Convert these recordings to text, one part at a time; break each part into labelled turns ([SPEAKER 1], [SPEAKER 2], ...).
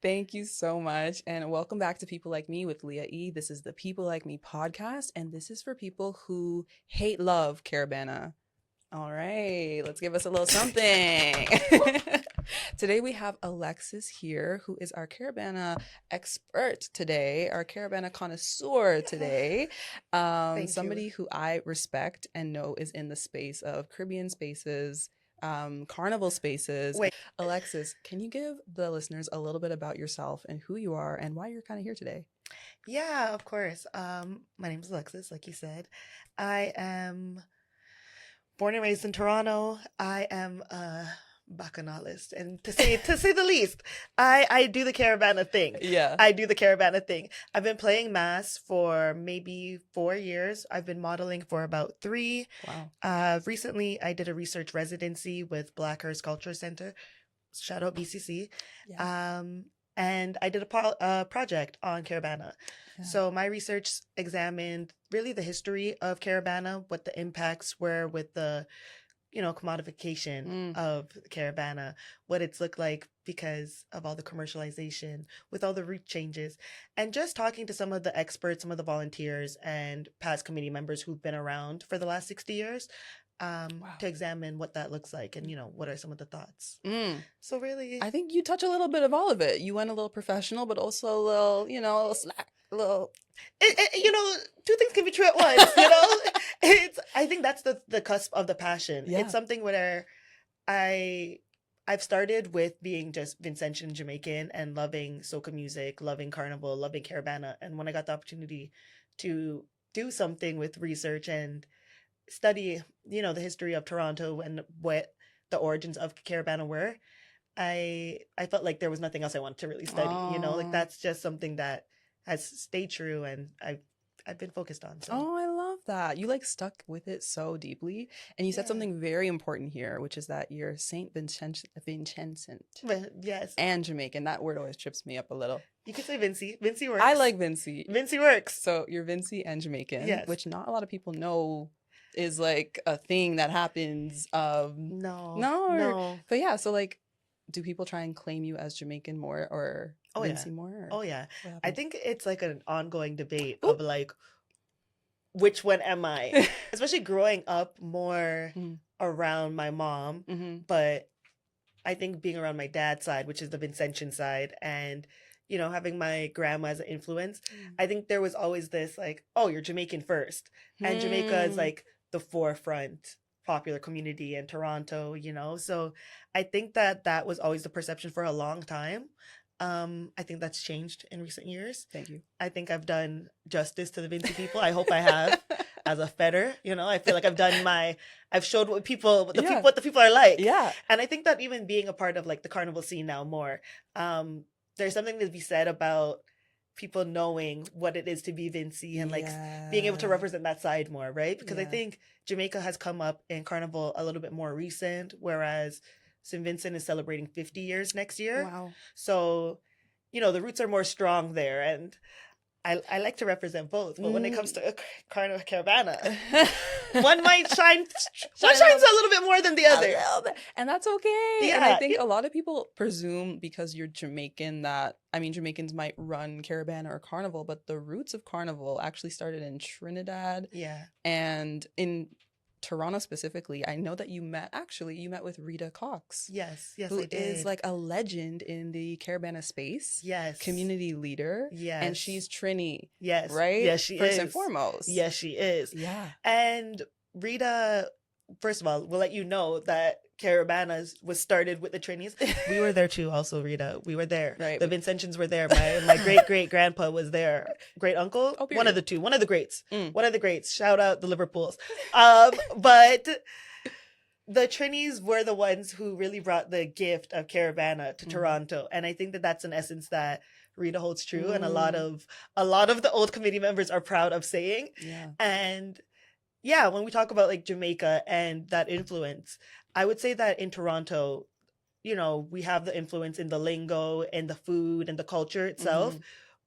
[SPEAKER 1] Thank you so much. And welcome back to People Like Me with Leah E. This is the People Like Me podcast, and this is for people who hate love Caribana. All right, let's give us a little something. Today we have Alexis here, who is our Caribana expert today, our Caribana connoisseur today. Somebody who I respect and know is in the space of Caribbean spaces, carnival spaces.
[SPEAKER 2] Wait.
[SPEAKER 1] Alexis, can you give the listeners a little bit about yourself and who you are and why you're kind of here today?
[SPEAKER 2] Yeah, of course. My name is Alexis, like you said. I am born and raised in Toronto. I am a bacchanalist, and to say the least, I do the Caribana thing.
[SPEAKER 1] Yeah.
[SPEAKER 2] I do the Caribana thing. I've been playing mass for maybe 4 years. I've been modeling for about 3.
[SPEAKER 1] Wow.
[SPEAKER 2] Recently, I did a research residency with Blackhurst Culture Center. Shout out BCC.
[SPEAKER 1] Yeah.
[SPEAKER 2] And I did a project on Caribana.
[SPEAKER 1] Yeah.
[SPEAKER 2] So my research examined really the history of Caribana, what the impacts were with the, commodification of Caribana, what it's looked like because of all the commercialization, with all the route changes, and just talking to some of the experts, some of the volunteers and past committee members who've been around for the last 60 years.
[SPEAKER 1] Wow.
[SPEAKER 2] To examine what that looks like and, what are some of the thoughts. So really,
[SPEAKER 1] I think you touch a little bit of all of it. You went a little professional, but also a little, a little slack, a little.
[SPEAKER 2] Two things can be true at once. I think that's the cusp of the passion.
[SPEAKER 1] Yeah.
[SPEAKER 2] It's something where I've started with being just Vincentian Jamaican and loving soca music, loving carnival, loving Caribana. And when I got the opportunity to do something with research and study, the history of Toronto and what the origins of Caribana were, I felt like there was nothing else I wanted to really study. That's just something that has stayed true and I've been focused on. So.
[SPEAKER 1] Oh, I love that. You stuck with it so deeply. And you said something very important here, which is that you're Saint Vincent.
[SPEAKER 2] Yes.
[SPEAKER 1] And Jamaican. That word always trips me up a little.
[SPEAKER 2] You could say Vincy. Vincy works.
[SPEAKER 1] I like Vincy.
[SPEAKER 2] Vincy works.
[SPEAKER 1] So you're Vincy and Jamaican,
[SPEAKER 2] yes.
[SPEAKER 1] Which not a lot of people know is a thing that happens.
[SPEAKER 2] No.
[SPEAKER 1] But yeah, so do people try and claim you as Jamaican more or Vincy more? Or
[SPEAKER 2] oh yeah. I think it's an ongoing debate of which one am I? Especially growing up more around my mom, but I think being around my dad's side, which is the Vincentian side, and having my grandma as an influence, I think there was always this you're Jamaican first, and Jamaica is the forefront popular community in Toronto, so I think that was always the perception for a long time. I think that's changed in recent years.
[SPEAKER 1] Thank you.
[SPEAKER 2] I think I've done justice to the Vincy people. I hope I have. As a fedder, I feel like I've showed what the people are like.
[SPEAKER 1] Yeah.
[SPEAKER 2] And I think that even being a part of the carnival scene now more, there's something to be said about people knowing what it is to be Vincy and being able to represent that side more, right? Because I think Jamaica has come up in carnival a little bit more recent, whereas St. Vincent is celebrating 50 years next year.
[SPEAKER 1] Wow.
[SPEAKER 2] So, the roots are more strong there. And I like to represent both. But when it comes to Carnival Caribana, one might shines a little bit more than the other.
[SPEAKER 1] And that's okay.
[SPEAKER 2] Yeah.
[SPEAKER 1] And I think a lot of people presume because you're Jamaican Jamaicans might run Caribana or Carnival, but the roots of Carnival actually started in Trinidad.
[SPEAKER 2] Yeah.
[SPEAKER 1] And in Toronto specifically, I know that you met with Rita Cox.
[SPEAKER 2] Yes,
[SPEAKER 1] who
[SPEAKER 2] I did.
[SPEAKER 1] is a legend in the Caribana space.
[SPEAKER 2] Yes.
[SPEAKER 1] Community leader.
[SPEAKER 2] Yes.
[SPEAKER 1] And she's Trini.
[SPEAKER 2] Yes.
[SPEAKER 1] Right?
[SPEAKER 2] Yes, she
[SPEAKER 1] First
[SPEAKER 2] is.
[SPEAKER 1] and foremost.
[SPEAKER 2] Yes, she is.
[SPEAKER 1] Yeah.
[SPEAKER 2] And Rita, first of all, we'll let you know that Caribana was started with the Trinis. We were there too, also, Rita. We were there.
[SPEAKER 1] Right.
[SPEAKER 2] The Vincentians were there. My great-great-grandpa was there. Great-uncle? One of the two. One of the greats. One of the greats. Shout out the Liverpools. But the Trinis were the ones who really brought the gift of Caribana to Toronto. And I think that that's an essence that Rita holds true. And a lot of the old committee members are proud of saying.
[SPEAKER 1] Yeah.
[SPEAKER 2] And yeah, when we talk about Jamaica and that influence, I would say that in Toronto, we have the influence in the lingo and the food and the culture itself.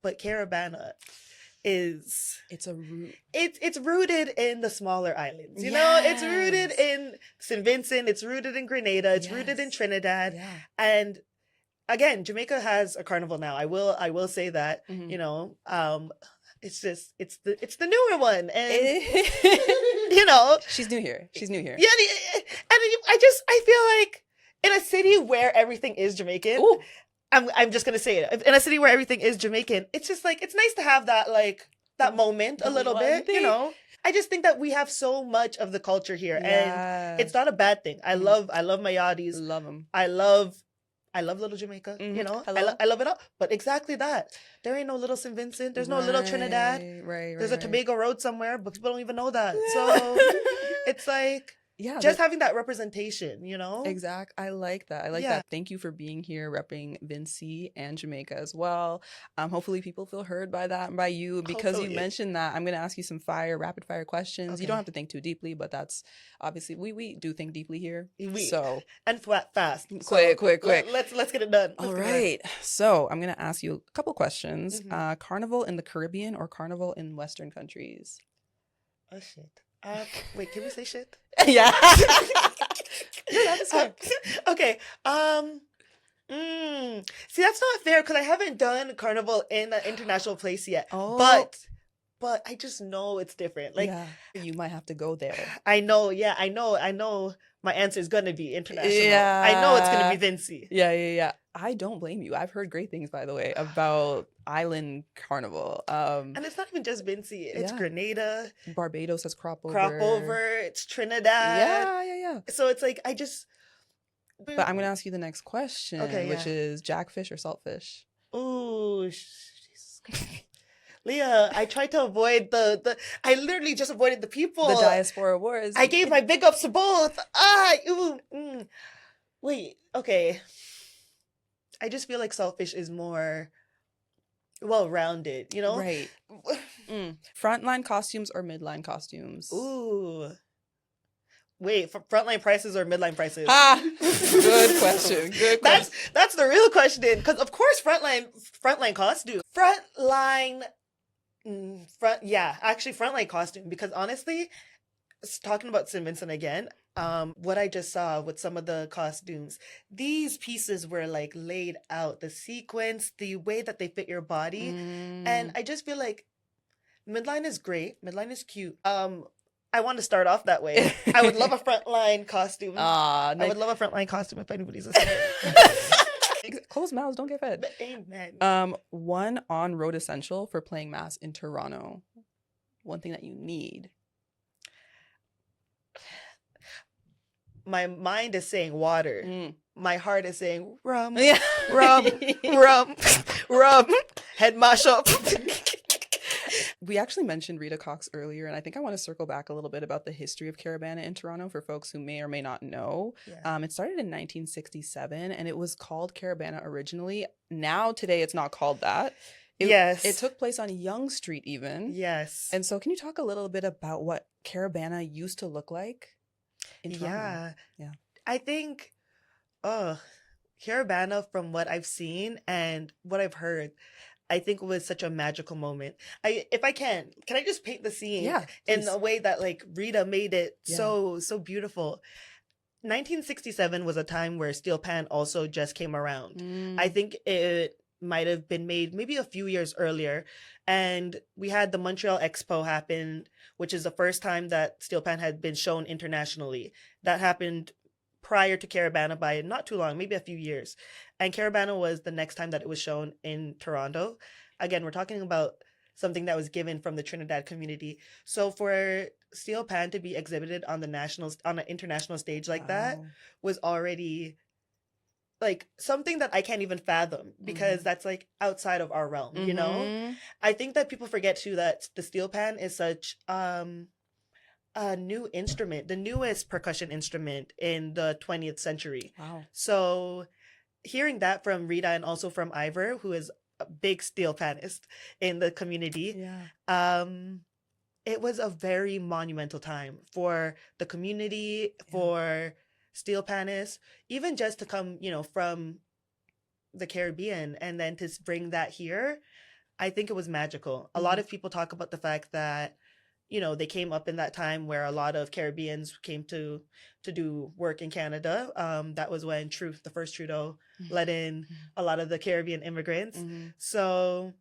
[SPEAKER 2] But Caribana it's
[SPEAKER 1] a root.
[SPEAKER 2] It's rooted in the smaller islands. You know, it's rooted in St. Vincent, it's rooted in Grenada, it's rooted in Trinidad.
[SPEAKER 1] Yeah.
[SPEAKER 2] And again, Jamaica has a carnival now. I will say that,
[SPEAKER 1] Mhm.
[SPEAKER 2] you know, it's the newer one, and you know,
[SPEAKER 1] She's new here. She's new here.
[SPEAKER 2] yeah, I feel like in a city where everything is Jamaican,
[SPEAKER 1] Ooh.
[SPEAKER 2] I'm just gonna say it. In a city where everything is Jamaican, it's just like it's nice to have that that moment a little
[SPEAKER 1] one
[SPEAKER 2] bit, you
[SPEAKER 1] thing.
[SPEAKER 2] know. I just think that we have so much of the culture here, and
[SPEAKER 1] Yeah.
[SPEAKER 2] it's not a bad thing. I love my yachties.
[SPEAKER 1] Love them.
[SPEAKER 2] I love Little Jamaica. You know,
[SPEAKER 1] Hello.
[SPEAKER 2] I love it all. But exactly that. There ain't no Little St. Vincent. There's no Little Trinidad.
[SPEAKER 1] Right.
[SPEAKER 2] There's a Tobago Road somewhere, but people don't even know that. So it's like,
[SPEAKER 1] yeah,
[SPEAKER 2] just having that representation, you know?
[SPEAKER 1] Exact. I like that. I like that. Thank you for being here, repping Vinci and Jamaica as well. Hopefully people feel heard by that and by you, because you mentioned that. I'm going to ask you some rapid fire questions. Okay. You don't have to think too deeply, but that's obviously we do think deeply here.
[SPEAKER 2] And fast.
[SPEAKER 1] Quick.
[SPEAKER 2] Let's get it done.
[SPEAKER 1] All right. So I'm going to ask you a couple questions. Carnival in the Caribbean or carnival in Western countries?
[SPEAKER 2] Oh shit. Wait, can we say shit?
[SPEAKER 1] Yeah.
[SPEAKER 2] Okay. See, that's not fair because I haven't done carnival in an international place yet.
[SPEAKER 1] Oh.
[SPEAKER 2] But I just know it's different. Like,
[SPEAKER 1] you might have to go there.
[SPEAKER 2] I know. Yeah, I know. My answer is gonna be international.
[SPEAKER 1] Yeah.
[SPEAKER 2] I know it's gonna be Vinci.
[SPEAKER 1] Yeah. I don't blame you. I've heard great things, by the way, about Island Carnival.
[SPEAKER 2] And it's not even just Vinci. It's Grenada.
[SPEAKER 1] Barbados has crop over.
[SPEAKER 2] It's Trinidad.
[SPEAKER 1] Yeah.
[SPEAKER 2] So it's like,
[SPEAKER 1] But I'm going to ask you the next question, which is jackfish or saltfish?
[SPEAKER 2] Ooh, Jesus Christ. Leah, I tried to avoid I literally just avoided the people.
[SPEAKER 1] The diaspora wars.
[SPEAKER 2] I gave my big ups to both. Wait, okay. I just feel like saltfish is more well-rounded, you know?
[SPEAKER 1] Right. Frontline costumes or midline costumes?
[SPEAKER 2] Ooh. Wait, for frontline prices or midline prices?
[SPEAKER 1] Good question.
[SPEAKER 2] That's the real question. Because of course frontline costume. Frontline costume. Because honestly, talking about St. Vincent again, what I just saw with some of the costumes, these pieces were like laid out, the sequence, the way that they fit your body. And I just feel like midline is great. Midline is cute. I want to start off that way. I would love a frontline costume. I would love a frontline costume if anybody's listening.
[SPEAKER 1] Closed mouths don't get fed.
[SPEAKER 2] Amen.
[SPEAKER 1] One on-road essential for playing mass in Toronto. One thing that you need.
[SPEAKER 2] My mind is saying water. My heart is saying rum.
[SPEAKER 1] Yeah.
[SPEAKER 2] Rum. Head mash up.
[SPEAKER 1] We actually mentioned Rita Cox earlier, and I think I want to circle back a little bit about the history of Caribana in Toronto for folks who may or may not know. It started in 1967, and it was called Caribana originally. Now, today, it's not called that. It took place on Yonge Street even.
[SPEAKER 2] Yes.
[SPEAKER 1] And so can you talk a little bit about what Caribana used to look like in Toronto? Yeah.
[SPEAKER 2] I think, Caribana, from what I've seen and what I've heard, I think it was such a magical moment. If I can I just paint the scene in a way that like Rita made it so beautiful. 1967 was a time where steel pan also just came around. I think it might have been made maybe a few years earlier, and we had the Montreal Expo happen, which is the first time that steel pan had been shown internationally. That happened prior to Caribana by not too long, maybe a few years. And Caribana was the next time that it was shown in Toronto. Again, we're talking about something that was given from the Trinidad community. So for steel pan to be exhibited on an international stage like that was already like something that I can't even fathom, because that's like outside of our realm, you know? I think that people forget too that the steel pan is such a new instrument, the newest percussion instrument in the 20th century.
[SPEAKER 1] Wow.
[SPEAKER 2] So hearing that from Rita and also from Ivor, who is a big steel panist in the community, it was a very monumental time for the community, for steel panists, even just to come, from the Caribbean and then to bring that here. I think it was magical. A lot of people talk about the fact that they came up in that time where a lot of Caribbeans came to do work in Canada. That was when the first Trudeau let in a lot of the Caribbean immigrants. So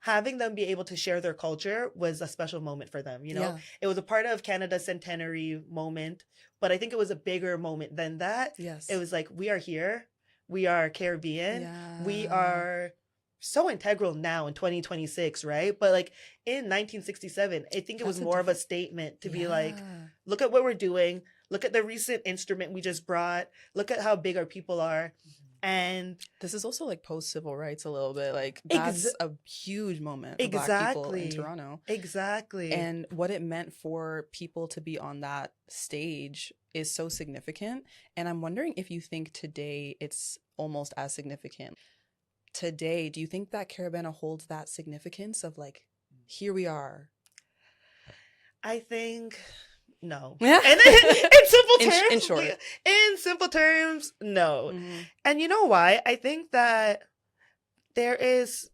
[SPEAKER 2] having them be able to share their culture was a special moment for them. It was a part of Canada's centenary moment, but I think it was a bigger moment than that.
[SPEAKER 1] Yes.
[SPEAKER 2] It was like, we are here. We are Caribbean.
[SPEAKER 1] Yeah.
[SPEAKER 2] We are so integral now in 2026, right? But like in 1967, I think it was more of a statement to be like, look at what we're doing. Look at the recent instrument we just brought. Look at how big our people are. And
[SPEAKER 1] this is also like post-civil rights a little bit. Like that's a huge moment for Black people in Toronto.
[SPEAKER 2] Exactly.
[SPEAKER 1] And what it meant for people to be on that stage is so significant. And I'm wondering if you think today it's almost as significant. Today, do you think that Caribana holds that significance of like, here we are?
[SPEAKER 2] I think no.
[SPEAKER 1] Yeah.
[SPEAKER 2] And in simple terms,
[SPEAKER 1] in short,
[SPEAKER 2] in simple terms, no. And you know why? I think that there is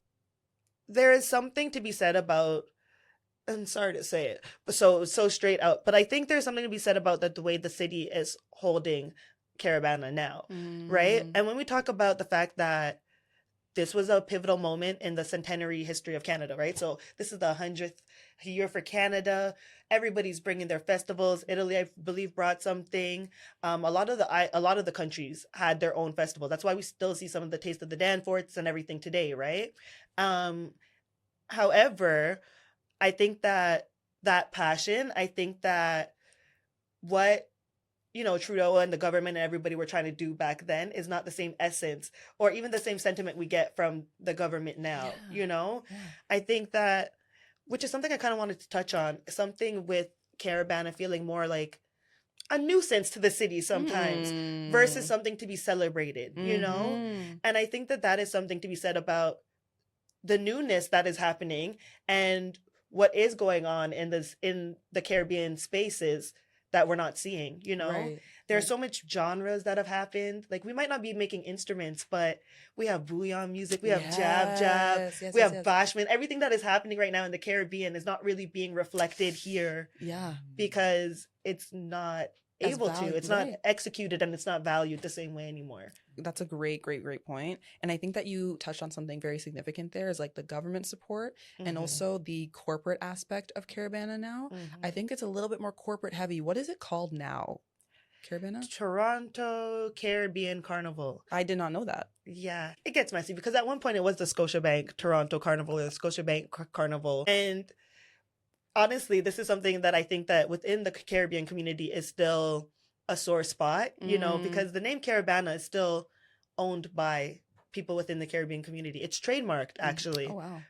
[SPEAKER 2] something to be said about. I'm sorry to say it, but so straight out. But I think there's something to be said about the way the city is holding Caribana now, right? And when we talk about the fact that this was a pivotal moment in the centenary history of Canada, right? So this is the 100th year for Canada. Everybody's bringing their festivals. Italy, I believe, brought something. A lot of the countries had their own festival. That's why we still see some of the Taste of the Danforths and everything today, right? However, I think that passion, I think that what Trudeau and the government and everybody were trying to do back then is not the same essence or even the same sentiment we get from the government now, I think that, which is something I kind of wanted to touch on, something with Caribana feeling more like a nuisance to the city sometimes versus something to be celebrated, And I think that is something to be said about the newness that is happening and what is going on in the Caribbean spaces that we're not seeing,
[SPEAKER 1] Right.
[SPEAKER 2] There's so much genres that have happened. Like, we might not be making instruments, but we have bouillon music, we have jab, we have bashment. Everything that is happening right now in the Caribbean is not really being reflected here.
[SPEAKER 1] Yeah.
[SPEAKER 2] Because it's not able to. It's not executed and it's not valued the same way anymore.
[SPEAKER 1] That's a great point. And I think that you touched on something very significant there is like the government support and also the corporate aspect of Caribana now. I think it's a little bit more corporate heavy. What is it called now? Caribana?
[SPEAKER 2] Toronto Caribbean Carnival.
[SPEAKER 1] I did not know that.
[SPEAKER 2] Yeah, it gets messy because at one point it was the Scotiabank Toronto Carnival or the Scotiabank Carnival. And honestly, this is something that I think that within the Caribbean community is still a sore spot, because the name Caribana is still owned by people within the Caribbean community. It's trademarked, actually.
[SPEAKER 1] Oh, wow.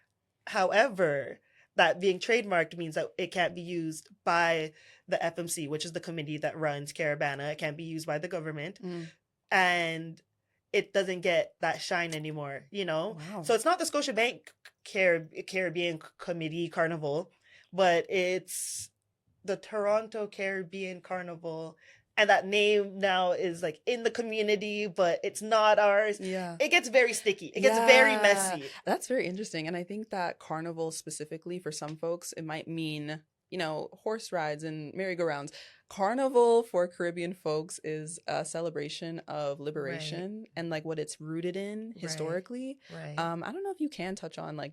[SPEAKER 2] However, that being trademarked means that it can't be used by the FMC, which is the committee that runs Caribana. It can't be used by the government. And it doesn't get that shine anymore, Wow. So it's not the Scotiabank Caribbean Committee Carnival, but it's the Toronto Caribbean Carnival. And that name now is like in the community, but it's not ours.
[SPEAKER 1] Yeah.
[SPEAKER 2] It gets very sticky. It gets very messy.
[SPEAKER 1] That's very interesting. And I think that carnival specifically for some folks, it might mean, horse rides and merry-go-rounds. Carnival for Caribbean folks is a celebration of liberation and like what it's rooted in historically.
[SPEAKER 2] Right.
[SPEAKER 1] I don't know if you can touch on like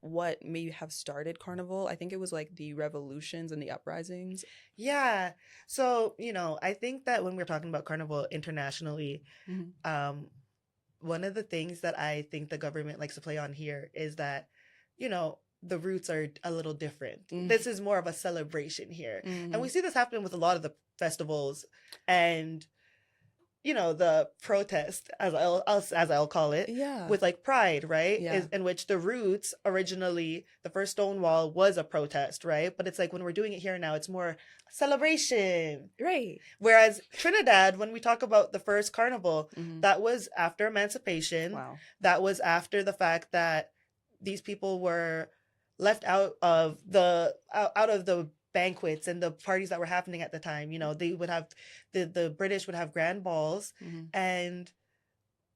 [SPEAKER 1] what may have started Carnival. I think it was like the revolutions and the uprisings.
[SPEAKER 2] Yeah. So, I think that when we're talking about Carnival internationally, one of the things that I think the government likes to play on here is that, the roots are a little different. This is more of a celebration here. And we see this happen with a lot of the festivals and, the protest, as I'll call it, with like Pride, right? In which the roots originally, the first Stonewall was a protest, right? But it's like when we're doing it here now, it's more celebration.
[SPEAKER 1] Right.
[SPEAKER 2] Whereas Trinidad, when we talk about the first carnival, that was after emancipation.
[SPEAKER 1] Wow.
[SPEAKER 2] That was after the fact that these people were left out of the banquets and the parties that were happening at the time. They would have the British would have grand balls, and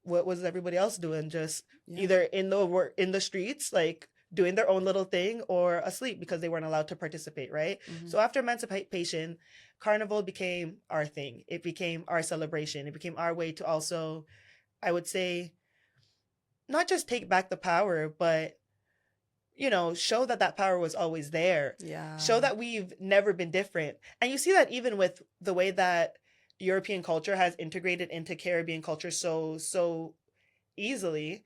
[SPEAKER 2] what was everybody else doing? Just either in the streets, like doing their own little thing or asleep because they weren't allowed to participate, right? So after emancipation, Carnival became our thing. It became our celebration. It became our way to also, I would say, not just take back the power, but show that that power was always there.
[SPEAKER 1] Yeah.
[SPEAKER 2] Show that we've never been different. And you see that even with the way that European culture has integrated into Caribbean culture so easily,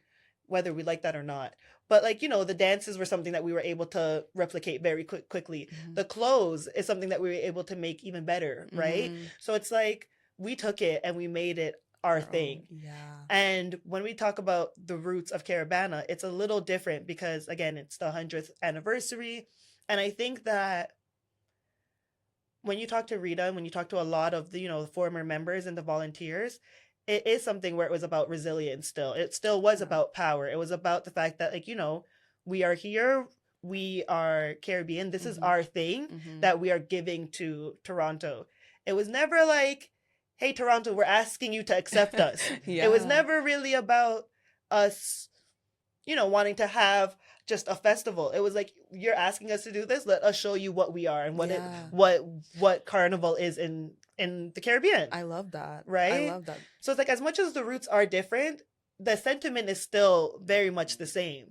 [SPEAKER 2] whether we like that or not. But the dances were something that we were able to replicate very quickly. The clothes is something that we were able to make even better, right? So it's like we took it and we made it our thing.
[SPEAKER 1] Yeah.
[SPEAKER 2] And when we talk about the roots of Caribana, it's a little different because, again, it's the 100th anniversary. And I think that when you talk to Rita and when you talk to a lot of the former members and the volunteers, it is something where it was about resilience still. It still was about power. It was about the fact that, we are here. We are Caribbean. This is our thing that we are giving to Toronto. It was never like, hey, Toronto, we're asking you to accept us. It was never really about us, wanting to have just a festival. It was like, you're asking us to do this. Let us show you what we are and what Carnival is in the Caribbean.
[SPEAKER 1] I love that.
[SPEAKER 2] Right?
[SPEAKER 1] I love that.
[SPEAKER 2] So it's like, as much as the roots are different, the sentiment is still very much the same,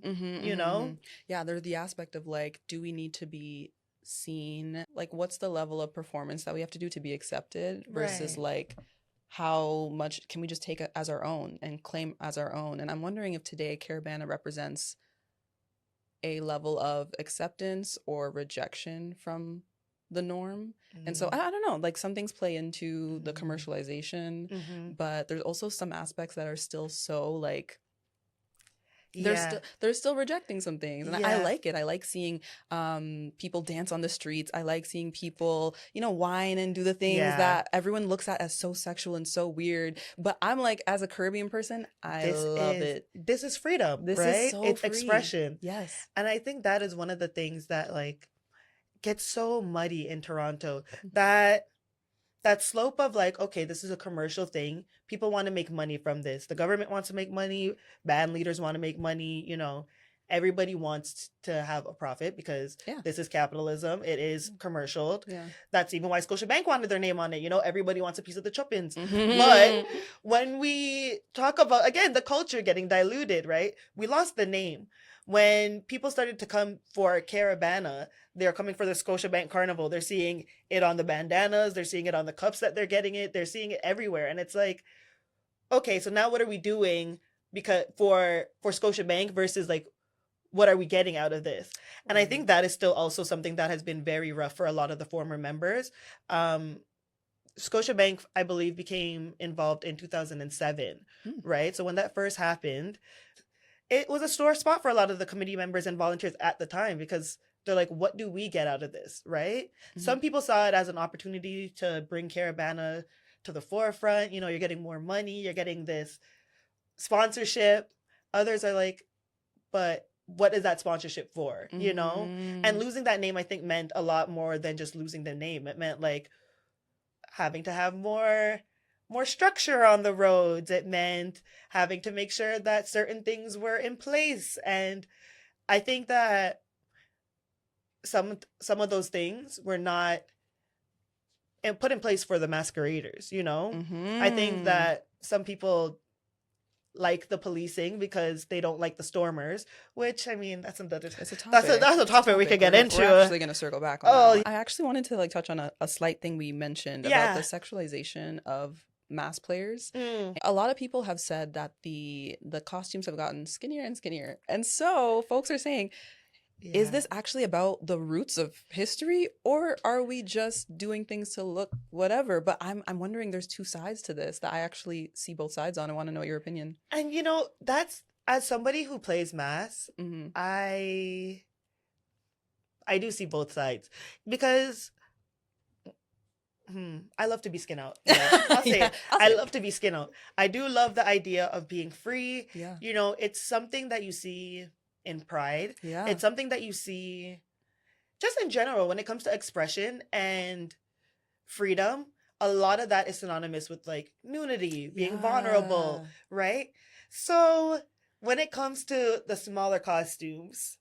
[SPEAKER 1] Yeah, there's the aspect of like, do we need to be seen? Like, what's the level of performance that we have to do to be accepted versus like how much can we just take it as our own and claim as our own? And I'm wondering if today Caribana represents a level of acceptance or rejection from the norm. And so I don't know, like some things play into the commercialization, but there's also some aspects that are still so like they're still rejecting some things, and I like it. I like seeing people dance on the streets. I like seeing people whine and do the things that everyone looks at as so sexual and so weird, but I'm like, as a Caribbean person, I love it. This
[SPEAKER 2] is freedom. This
[SPEAKER 1] is so
[SPEAKER 2] it's
[SPEAKER 1] free.
[SPEAKER 2] Expression.
[SPEAKER 1] Yes.
[SPEAKER 2] And I think that is one of the things that like gets so muddy in Toronto, that slope of like, okay, this is a commercial thing. People want to make money from this. The government wants to make money. Band leaders want to make money. Everybody wants to have a profit because this is capitalism. It is commercial. Yeah. That's even why Scotiabank wanted their name on it. Everybody wants a piece of the chuppins. But when we talk about, again, the culture getting diluted, right? We lost the name. When people started to come for Caribana, they're coming for the Scotiabank Carnival. They're seeing it on the bandanas. They're seeing it on the cups that they're getting it. They're seeing it everywhere. And it's like, okay, so now what are we doing because for Scotiabank versus like, what are we getting out of this? And I think that is still also something that has been very rough for a lot of the former members. Scotiabank, I believe, became involved in 2007, right? So when that first happened, it was a sore spot for a lot of the committee members and volunteers at the time because they're like, what do we get out of this, right? Some people saw it as an opportunity to bring Caribana to the forefront. You're getting more money. You're getting this sponsorship. Others are like, but what is that sponsorship for, And losing that name, I think, meant a lot more than just losing the name. It meant like having to have more structure on the roads. It meant having to make sure that certain things were in place. And I think that some of those things were not put in place for the masqueraders, I think that some people like the policing because they don't like the stormers, which, I mean, that's another
[SPEAKER 1] it's a topic.
[SPEAKER 2] That's a topic we could get into.
[SPEAKER 1] We're actually going to circle back on that. I actually wanted to like touch on a slight thing we mentioned about the sexualization of mass players. A lot of people have said that the costumes have gotten skinnier and skinnier, and so folks are saying, is this actually about the roots of history, or are we just doing things to look whatever? But I'm wondering, there's two sides to this that I actually see both sides on. I want to know your opinion.
[SPEAKER 2] And that's, as somebody who plays mass, I do see both sides because I love to be skin out. I'll say it. I love to be skin out. I do love the idea of being free. Yeah. It's something that you see in Pride. Yeah. It's something that you see just in general when it comes to expression and freedom. A lot of that is synonymous with like nudity, being vulnerable, right? So when it comes to the smaller costumes,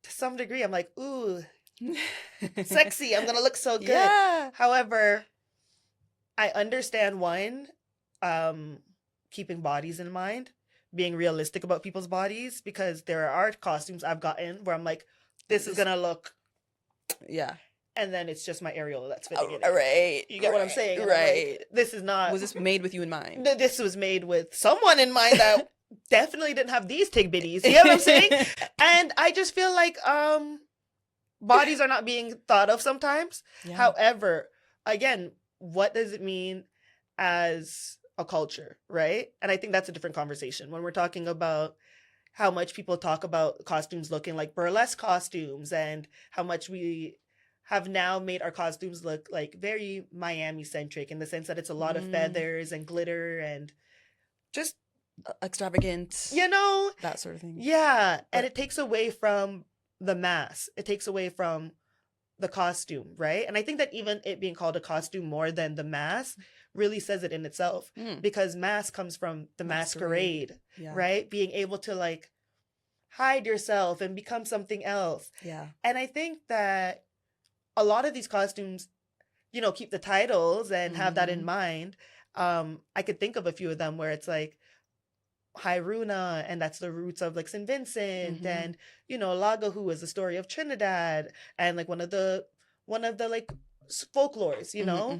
[SPEAKER 2] to some degree, I'm like, ooh, sexy. I'm gonna look so good.
[SPEAKER 1] Yeah.
[SPEAKER 2] However, I understand one, keeping bodies in mind, being realistic about people's bodies, because there are costumes I've gotten where I'm like, this is gonna look,
[SPEAKER 1] yeah,
[SPEAKER 2] and then it's just my areola that's fitting in it.
[SPEAKER 1] Right.
[SPEAKER 2] You get what I'm saying? And
[SPEAKER 1] Right.
[SPEAKER 2] I'm like, this is not.
[SPEAKER 1] Was this made with you in mind?
[SPEAKER 2] This was made with someone in mind that definitely didn't have these tig bitties. You know what I'm saying? And I just feel like bodies are not being thought of sometimes.
[SPEAKER 1] Yeah.
[SPEAKER 2] However, again, what does it mean as a culture, right? And I think that's a different conversation when we're talking about how much people talk about costumes looking like burlesque costumes, and how much we have now made our costumes look like very Miami centric, in the sense that it's a lot of feathers and glitter and just
[SPEAKER 1] extravagant,
[SPEAKER 2] you know,
[SPEAKER 1] that sort of thing.
[SPEAKER 2] Yeah. And it takes away from the mass. It takes away from the costume, right? And I think that even it being called a costume more than the mask really says it in itself, because mask comes from the masquerade, right? Being able to like hide yourself and become something else.
[SPEAKER 1] Yeah.
[SPEAKER 2] And I think that a lot of these costumes, you know, keep the titles and have that in mind. I could think of a few of them where it's like Hiruna, and that's the roots of like St. Vincent, and you know, Lagahu is the story of Trinidad, and like one of the like folklores, you know.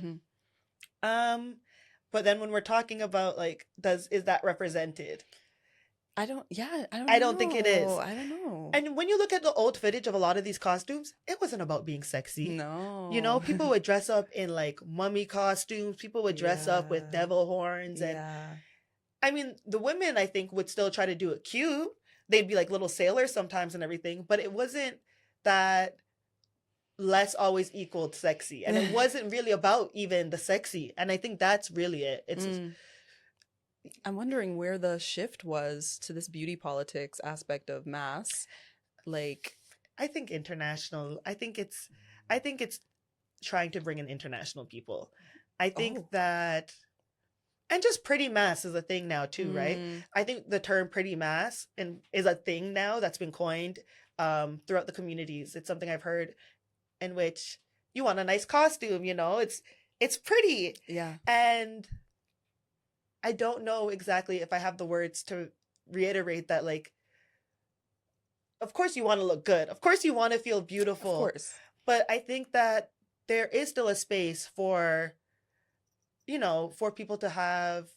[SPEAKER 2] But then when we're talking about like, is that represented?
[SPEAKER 1] I don't
[SPEAKER 2] think it is.
[SPEAKER 1] I don't know.
[SPEAKER 2] And when you look at the old footage of a lot of these costumes, it wasn't about being sexy.
[SPEAKER 1] No.
[SPEAKER 2] You know, people would dress up in like mummy costumes. People would dress up with devil horns. And I mean, the women, I think, would still try to do it cute. They'd be like little sailors sometimes and everything. But it wasn't that less always equaled sexy. And it wasn't really about even the sexy. And I think that's really it. It's
[SPEAKER 1] I'm wondering where the shift was to this beauty politics aspect of mass. Like,
[SPEAKER 2] I think international. I think it's trying to bring in international people. I think that, and just pretty mass is a thing now too, right? I think the term pretty mass is a thing now that's been coined throughout the communities. It's something I've heard, in which you want a nice costume, you know, it's pretty.
[SPEAKER 1] Yeah.
[SPEAKER 2] And I don't know exactly if I have the words to reiterate that, like, of course you want to look good. Of course you want to feel beautiful.
[SPEAKER 1] Of course.
[SPEAKER 2] But I think that there is still a space for, you know, for people to have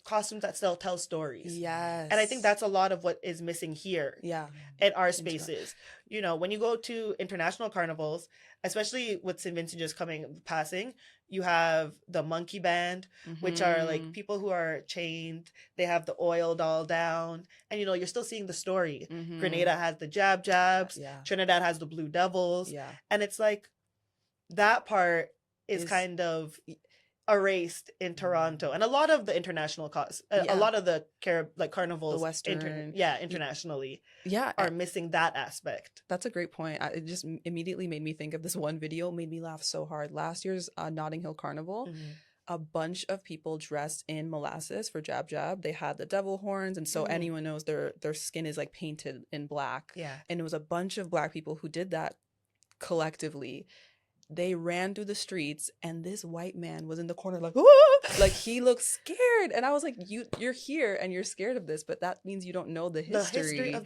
[SPEAKER 2] costumes that still tell stories.
[SPEAKER 1] Yes.
[SPEAKER 2] And I think that's a lot of what is missing here.
[SPEAKER 1] Yeah.
[SPEAKER 2] In our spaces. You know, when you go to international carnivals, especially with St. Vincent just passing, you have the monkey band, which are like people who are chained. They have the oil doll down. And, you know, you're still seeing the story. Grenada has the jabs. Yeah. Trinidad has the blue devils. Yeah. And it's like, that part is kind of erased in Toronto, and a lot of the international a lot of the carnivals,
[SPEAKER 1] the Western,
[SPEAKER 2] internationally, are missing that aspect.
[SPEAKER 1] That's a great point. It just immediately made me think of this one video. Made me laugh so hard. Last year's Notting Hill Carnival, a bunch of people dressed in molasses for Jab. They had the devil horns, and so anyone knows their skin is like painted in black. Yeah, and it was a bunch of Black people who did that collectively. They ran through the streets, and this white man was in the corner like, "Whoa!" Like he looked scared. And I was like, you're here and you're scared of this, but that means you don't know the history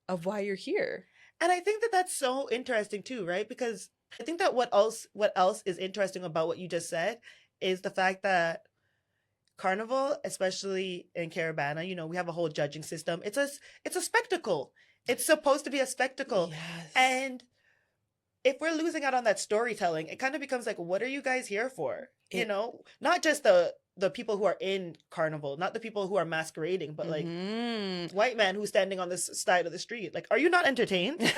[SPEAKER 1] of why you're here.
[SPEAKER 2] And I think that that's so interesting too, right? Because I think that what else is interesting about what you just said is the fact that Carnival, especially in Caribana, you know, we have a whole judging system. It's a spectacle. It's supposed to be a spectacle.
[SPEAKER 1] Yes.
[SPEAKER 2] And if we're losing out on that storytelling, it kind of becomes like, what are you guys here for? You know, not just the people who are in Carnival, not the people who are masquerading, but like white man who's standing on this side of the street. Like, are you not entertained?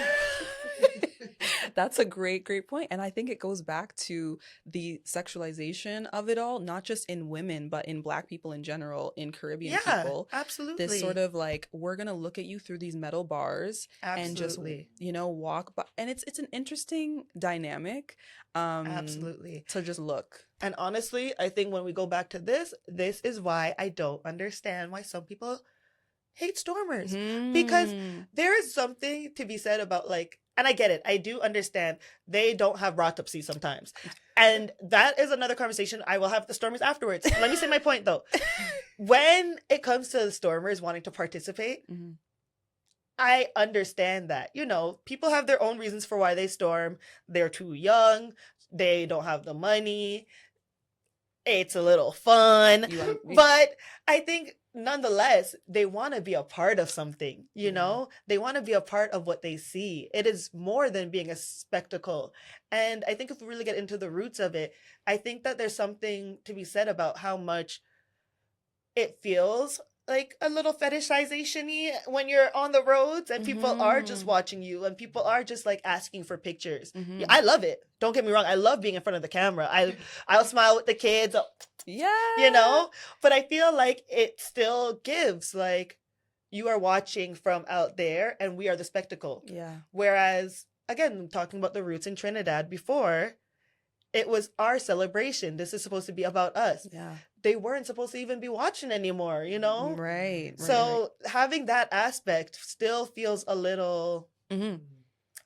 [SPEAKER 1] That's a great point. And I think it goes back to the sexualization of it all, not just in women, but in Black people in general, in Caribbean people.
[SPEAKER 2] Absolutely.
[SPEAKER 1] This sort of like, we're going to look at you through these metal bars and just, you know, walk by. And it's an interesting dynamic.
[SPEAKER 2] Absolutely.
[SPEAKER 1] To just look.
[SPEAKER 2] And honestly, I think when we go back to this is why I don't understand why some people hate stormers because there is something to be said about like, and I get it. I do understand they don't have autopsy sometimes. And that is another conversation I will have with the stormers afterwards. Let me say my point though. When it comes to the stormers wanting to participate, I understand that. You know, people have their own reasons for why they storm. They're too young. They don't have the money. It's a little fun. But I think nonetheless, they want to be a part of something, you know? They want to be a part of what they see. It is more than being a spectacle. And I think if we really get into the roots of it, I think that there's something to be said about how much it feels like a little fetishization-y when you're on the roads and people are just watching you and people are just like asking for pictures. I love it. Don't get me wrong. I love being in front of the camera. I'll smile with the kids.
[SPEAKER 1] Yeah.
[SPEAKER 2] You know? But I feel like it still gives like you are watching from out there and we are the spectacle.
[SPEAKER 1] Yeah.
[SPEAKER 2] Whereas, again, talking about the roots in Trinidad before, it was our celebration. This is supposed to be about us.
[SPEAKER 1] Yeah.
[SPEAKER 2] They weren't supposed to even be watching anymore, you know?
[SPEAKER 1] Right.
[SPEAKER 2] So having that aspect still feels a little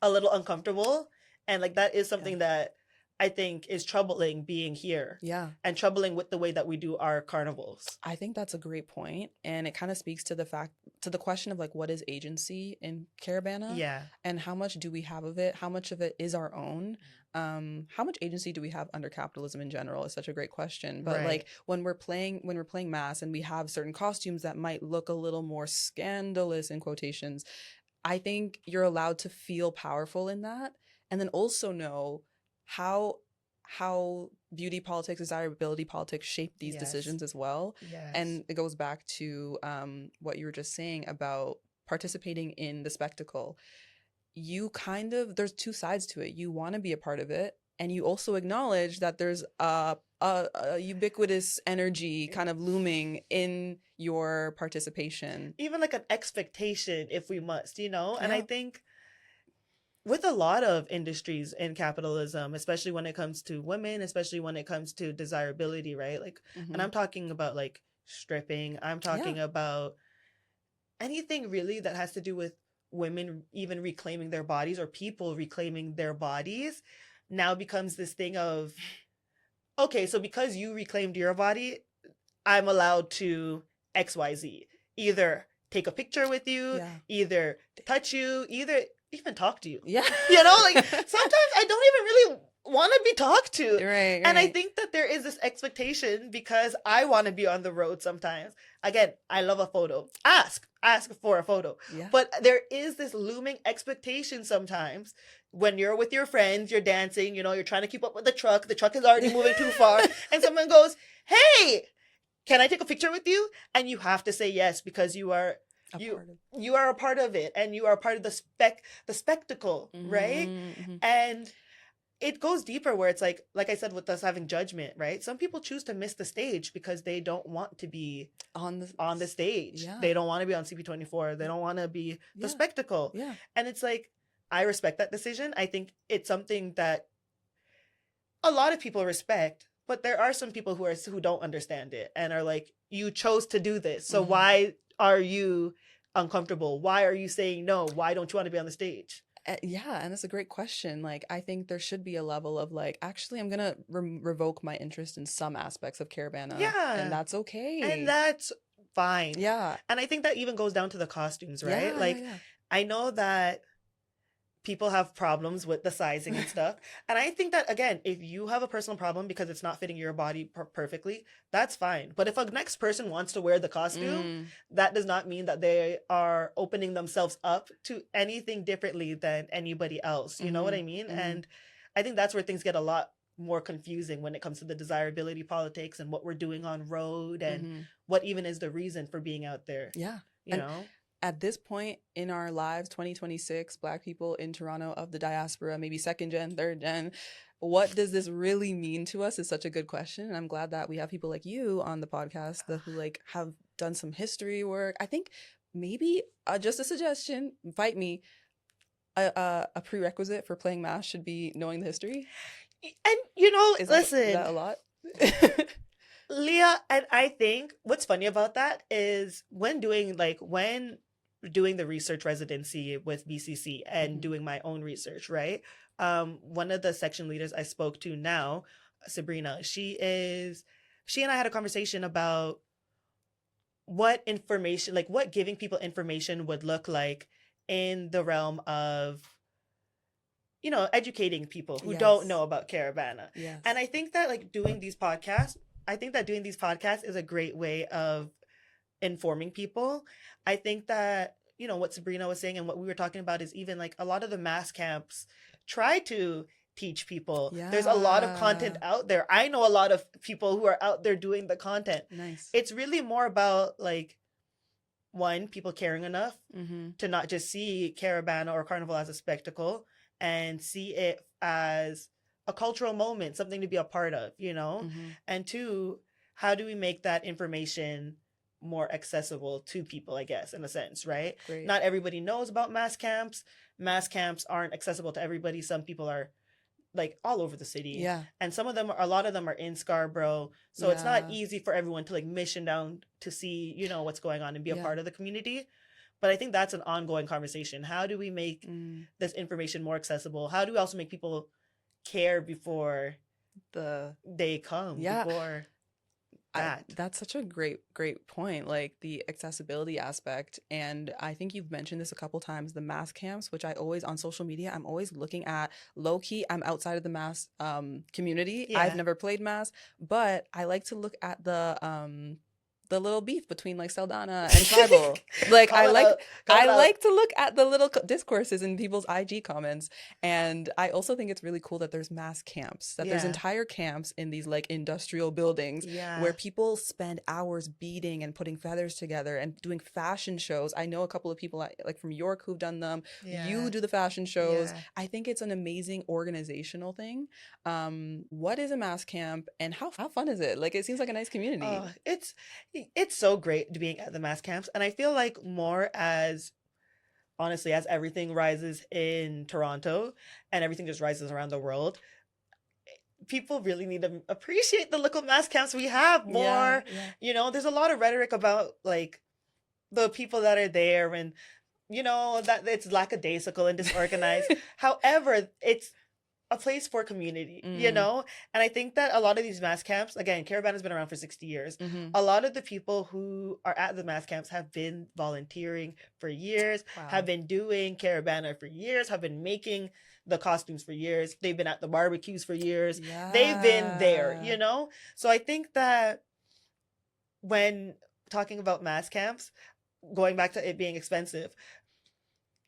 [SPEAKER 2] uncomfortable. And like that is something that I think is troubling being here.
[SPEAKER 1] Yeah.
[SPEAKER 2] And troubling with the way that we do our carnivals.
[SPEAKER 1] I think that's a great point. And it kind of speaks to the question of like, what is agency in Caribana?
[SPEAKER 2] Yeah.
[SPEAKER 1] And how much do we have of it? How much of it is our own? How much agency do we have under capitalism in general is such a great question. But like when we're playing mass and we have certain costumes that might look a little more scandalous in quotations, I think you're allowed to feel powerful in that. And then also know how beauty politics, desirability politics shape these decisions as well.
[SPEAKER 2] Yes.
[SPEAKER 1] And it goes back to what you were just saying about participating in the spectacle. You there's two sides to it. You want to be a part of it, and you also acknowledge that there's a ubiquitous energy kind of looming in your participation.
[SPEAKER 2] Even like an expectation, if we must, you know? And I think with a lot of industries in capitalism, especially when it comes to women, especially when it comes to desirability, right? Like, and I'm talking about like stripping. I'm talking about anything really that has to do with women even reclaiming their bodies or people reclaiming their bodies now becomes this thing of, okay, so because you reclaimed your body, I'm allowed to XYZ. Either take a picture with you, either touch you, either even talk to you. Yeah. You know, like sometimes I don't even really want to be talked to.
[SPEAKER 1] Right.
[SPEAKER 2] And I think that there is this expectation because I want to be on the road sometimes. Again, I love a photo. Ask for a photo. Yeah. But there is this looming expectation sometimes when you're with your friends, you're dancing, you know, you're trying to keep up with the truck is already moving too far, and someone goes, "Hey, can I take a picture with you?" And you have to say yes because you are a part of it, and you are part of the spectacle, right? And it goes deeper where it's like I said, with us having judgment, right? Some people choose to miss the stage because they don't want to be on the stage. Yeah. They don't want to be on CP24. They don't want to be the spectacle. Yeah. And it's like, I respect that decision. I think it's something that a lot of people respect, but there are some people who don't understand it and are like, you chose to do this. So why are you uncomfortable? Why are you saying no? Why don't you want to be on the stage?
[SPEAKER 1] Yeah, and that's a great question. Like, I think there should be a level of like, actually, I'm gonna revoke my interest in some aspects of Caribana. Yeah, and that's okay,
[SPEAKER 2] and that's fine. Yeah, and I think that even goes down to the costumes, right? Yeah, like, I know that people have problems with the sizing and stuff, and I think that again, if you have a personal problem because it's not fitting your body perfectly, that's fine. But if a next person wants to wear the costume, that does not mean that they are opening themselves up to anything differently than anybody else. You know what I mean? And I think that's where things get a lot more confusing when it comes to the desirability politics and what we're doing on road and what even is the reason for being out there. Yeah, you know.
[SPEAKER 1] At this point in our lives, 2026, Black people in Toronto of the diaspora, maybe second gen, third gen, what does this really mean to us is such a good question. And I'm glad that we have people like you on the podcast who like have done some history work. I think maybe just a suggestion, fight me, a prerequisite for playing mass should be knowing the history.
[SPEAKER 2] And, you know, listen.
[SPEAKER 1] Is that a lot?
[SPEAKER 2] Leah, and I think what's funny about that is when doing the research residency with BCC and doing my own research, right? One of the section leaders I spoke to now, Sabrina, she and I had a conversation about what information, like what giving people information would look like in the realm of, educating people who don't know about Caribana.
[SPEAKER 1] Yes.
[SPEAKER 2] And I think that doing these podcasts is a great way of informing people. I think that, what Sabrina was saying and what we were talking about is even a lot of the mass camps try to teach people.
[SPEAKER 1] Yeah.
[SPEAKER 2] There's a lot of content out there. I know a lot of people who are out there doing the content.
[SPEAKER 1] Nice.
[SPEAKER 2] It's really more about one, people caring enough to not just see Caribana or Carnival as a spectacle and see it as a cultural moment, something to be a part of, and two, how do we make that information more accessible to people, I guess, in a sense, right?
[SPEAKER 1] Great.
[SPEAKER 2] Not everybody knows about mass camps. Mass camps aren't accessible to everybody. Some people are all over the city.
[SPEAKER 1] Yeah.
[SPEAKER 2] And a lot of them are in Scarborough. So it's not easy for everyone to mission down to see, what's going on and be a part of the community. But I think that's an ongoing conversation. How do we make this information more accessible? How do we also make people care before they come?
[SPEAKER 1] Yeah.
[SPEAKER 2] Before that.
[SPEAKER 1] That's such a great point, the accessibility aspect. And I think you've mentioned this a couple times, the mass camps, which on social media, I'm always looking at. Low key, I'm outside of the mass community. Yeah. I've never played mass, but I like to look at the little beef between Saldana and Tribal. I like to look at the little discourses in people's IG comments. And I also think it's really cool that there's mass camps, that there's entire camps in these industrial buildings where people spend hours beading and putting feathers together and doing fashion shows. I know a couple of people from York who've done them. You do the fashion shows. I think it's an amazing organizational thing. What is a mass camp and how fun is it? It seems like a nice community.
[SPEAKER 2] It's so great being at the mass camps. And I feel more as everything rises in Toronto and everything just rises around the world, people really need to appreciate the local mass camps we have more. There's a lot of rhetoric about the people that are there and, that it's lackadaisical and disorganized. However, it's a place for community, and I think that a lot of these mass camps, again, Caribana has been around for 60 years. A lot of the people who are at the mass camps have been volunteering for years, have been doing Caribana for years, have been making the costumes for years. They've been at the barbecues for years. They've been there, So I think that when talking about mass camps, going back to it being expensive,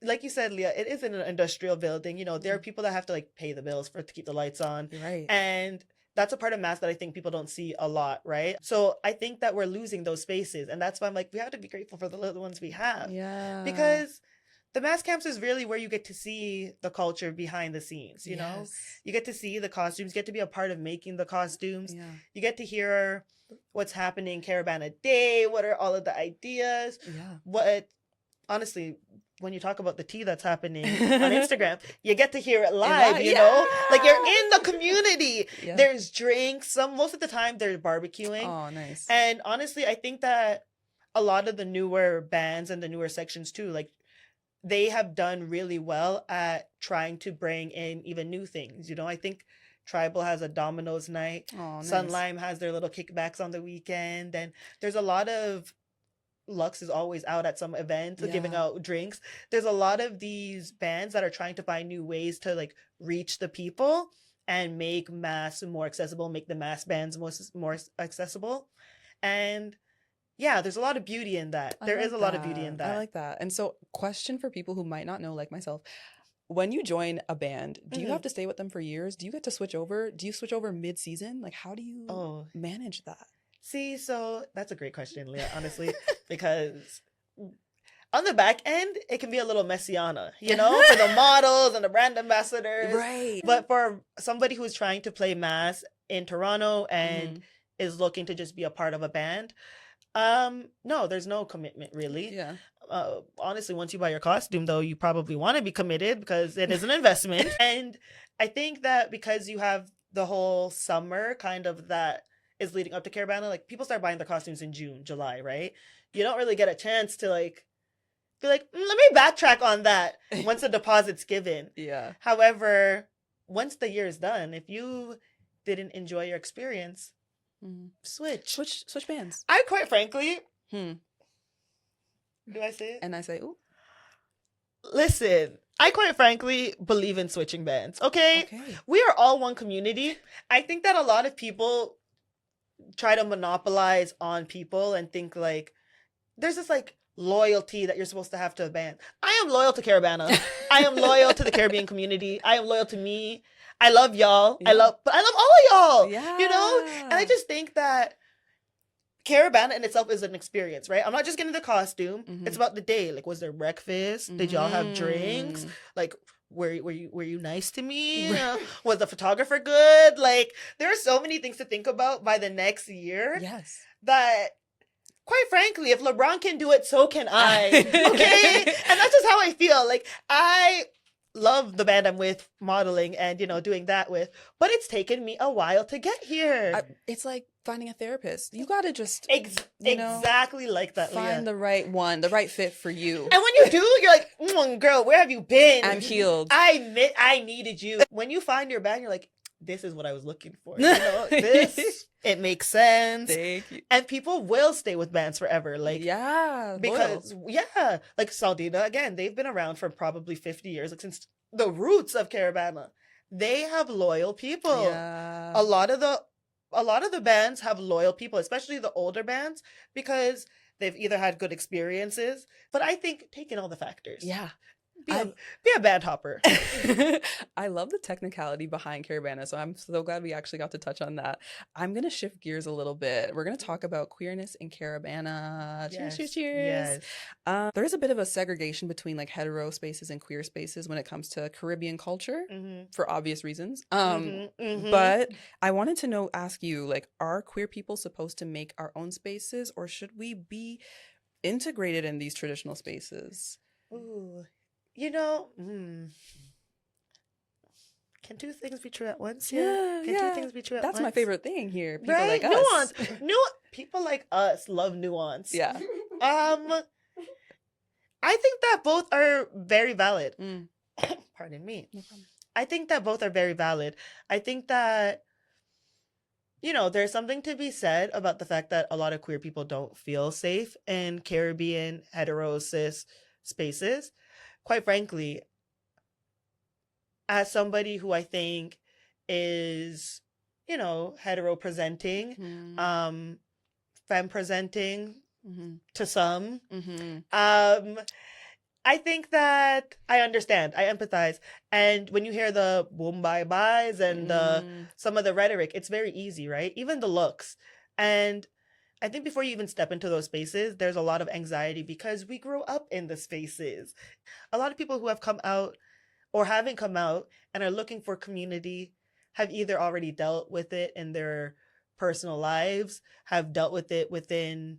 [SPEAKER 2] like you said, Leah, it is in an industrial building. There are people that have to pay the bills to keep the lights on.
[SPEAKER 1] Right.
[SPEAKER 2] And that's a part of mass that I think people don't see a lot, right? So I think that we're losing those spaces. And that's why I'm we have to be grateful for the little ones we have.
[SPEAKER 1] Yeah.
[SPEAKER 2] Because the mass camps is really where you get to see the culture behind the scenes, you know? You get to see the costumes, you get to be a part of making the costumes. You get to hear what's happening Caribana Day, what are all of the ideas, honestly, when you talk about the tea that's happening on Instagram, you get to hear it live, you know? You're in the community. There's drinks. Most of the time, they're barbecuing.
[SPEAKER 1] Oh, nice.
[SPEAKER 2] And honestly, I think that a lot of the newer bands and the newer sections too, they have done really well at trying to bring in even new things. I think Tribal has a Domino's night.
[SPEAKER 1] Oh, nice.
[SPEAKER 2] Sunlime has their little kickbacks on the weekend. And there's a lot of Lux is always out at some event giving out drinks. There's a lot of these bands that are trying to find new ways to reach the people and make mass more accessible, make the mass bands more accessible. And there's a lot of beauty in that. There is a lot of beauty in that.
[SPEAKER 1] I like that. And so, question for people who might not know, like myself, when you join a band, do you have to stay with them for years? Do you get to switch over? Do you switch over mid-season? How do you manage that?
[SPEAKER 2] See, so that's a great question, Leah, honestly, because on the back end, it can be a little messiana, for the models and the brand ambassadors.
[SPEAKER 1] Right.
[SPEAKER 2] But for somebody who's trying to play mass in Toronto and is looking to just be a part of a band, no, there's no commitment really.
[SPEAKER 1] Yeah.
[SPEAKER 2] Honestly, once you buy your costume, though, you probably want to be committed because it is an investment. And I think that because you have the whole summer kind of that is leading up to Caribana. Like, people start buying their costumes in June, July, right? You don't really get a chance to like be like, let me backtrack on that once the deposit's given.
[SPEAKER 1] Yeah.
[SPEAKER 2] However, once the year is done, if you didn't enjoy your experience, switch
[SPEAKER 1] bands.
[SPEAKER 2] I quite frankly, do I say it?
[SPEAKER 1] And I say, ooh.
[SPEAKER 2] Listen, I quite frankly believe in switching bands. Okay? We are all one community. I think that a lot of people try to monopolize on people and think like there's this like loyalty that you're supposed to have to a band. I am loyal to Caribana. I am loyal to the Caribbean community. I am loyal to me. I love y'all.
[SPEAKER 1] Yeah.
[SPEAKER 2] But I love all of y'all.
[SPEAKER 1] Yeah.
[SPEAKER 2] You know? And I just think that Caribana in itself is an experience, right? I'm not just getting the costume. It's about the day. Like, was there breakfast? Did y'all have drinks? Like, were you nice to me? Was the photographer good? Like, there are so many things to think about by the next year.
[SPEAKER 1] Yes.
[SPEAKER 2] That, quite frankly, if LeBron can do it, so can I. Okay? And that's just how I feel. Like, I love the band I'm with, modeling and, you know, doing that with. But it's taken me a while to get here.
[SPEAKER 1] It's like finding a therapist. You got to just,
[SPEAKER 2] exactly like that,
[SPEAKER 1] find
[SPEAKER 2] Leah.
[SPEAKER 1] the right one, the right fit for you.
[SPEAKER 2] And when you do, you're like, girl, where have you been?
[SPEAKER 1] I'm healed.
[SPEAKER 2] I needed you. When you find your band, you're like, this is what I was looking for. You know, it makes sense.
[SPEAKER 1] Thank you.
[SPEAKER 2] And people will stay with bands forever. Like,
[SPEAKER 1] yeah,
[SPEAKER 2] because like Saldina, again, they've been around for probably 50 years, like since the roots of Caribana. They have loyal people.
[SPEAKER 1] Yeah.
[SPEAKER 2] A lot of the bands have loyal people, especially the older bands, because they've either had good experiences. But I think taking all the factors.
[SPEAKER 1] Yeah.
[SPEAKER 2] Be a band hopper.
[SPEAKER 1] I love the technicality behind Caribana, so I'm so glad we actually got to touch on that. I'm going to shift gears a little bit. We're going to talk about queerness in Caribana.
[SPEAKER 2] Yes.
[SPEAKER 1] Cheers, cheers.
[SPEAKER 2] Yes.
[SPEAKER 1] There is a bit of a segregation between like hetero spaces and queer spaces when it comes to Caribbean culture for obvious reasons. But I wanted to ask you, like, are queer people supposed to make our own spaces, or should we be integrated in these traditional spaces?
[SPEAKER 2] Ooh. You know, can two things be true at once?
[SPEAKER 1] Yeah,
[SPEAKER 2] can two things be true at once?
[SPEAKER 1] That's my favorite thing here. People
[SPEAKER 2] right?
[SPEAKER 1] like
[SPEAKER 2] nuance.
[SPEAKER 1] us.
[SPEAKER 2] People like us love nuance.
[SPEAKER 1] Yeah.
[SPEAKER 2] I think that both are very valid. Pardon me.
[SPEAKER 1] No problem.
[SPEAKER 2] I think that both are very valid. I think that, you know, there's something to be said about the fact that a lot of queer people don't feel safe in Caribbean hetero cis spaces. Quite frankly, as somebody who I think is, you know, hetero presenting, femme presenting to some, I think that I understand, I empathize. And when you hear the boom bye byes and some of the rhetoric, it's very easy, right? Even the looks. And I think before you even step into those spaces, there's a lot of anxiety because we grow up in the spaces. A lot of people who have come out or haven't come out and are looking for community have either already dealt with it in their personal lives, have dealt with it within,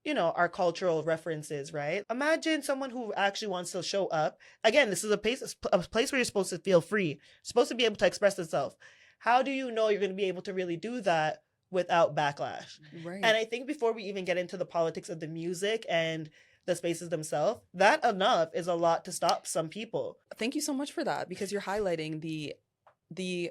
[SPEAKER 2] you know, our cultural references, right? Imagine someone who actually wants to show up. Again, this is a place where you're supposed to feel free, supposed to be able to express itself. How do you know you're going to be able to really do that without backlash?
[SPEAKER 1] Right.
[SPEAKER 2] And I think before we even get into the politics of the music and the spaces themselves, that enough is a lot to stop some people.
[SPEAKER 1] Thank you so much for that, because you're highlighting the